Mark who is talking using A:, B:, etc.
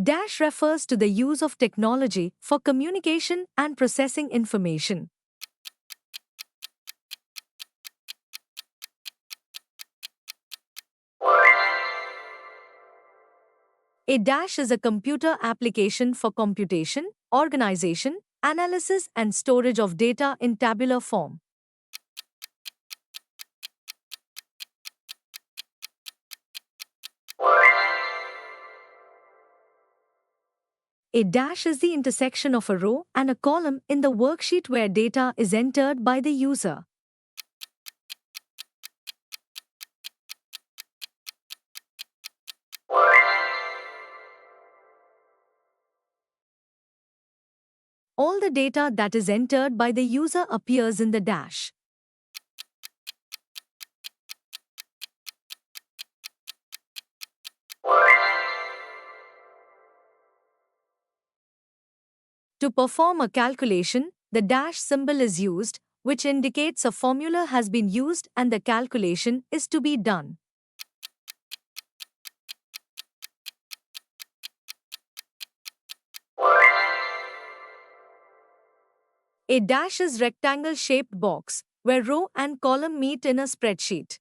A: Dash refers to the use of technology for communication and processing information. A dash is a computer application for computation, organization, analysis and storage of data in tabular form. A dash is the intersection of a row and a column in the worksheet where data is entered by the user. All the data that is entered by the user appears in the dash. To perform a calculation, the dash symbol is used, which indicates a formula has been used and the calculation is to be done. A dash is rectangle-shaped box where row and column meet in a spreadsheet.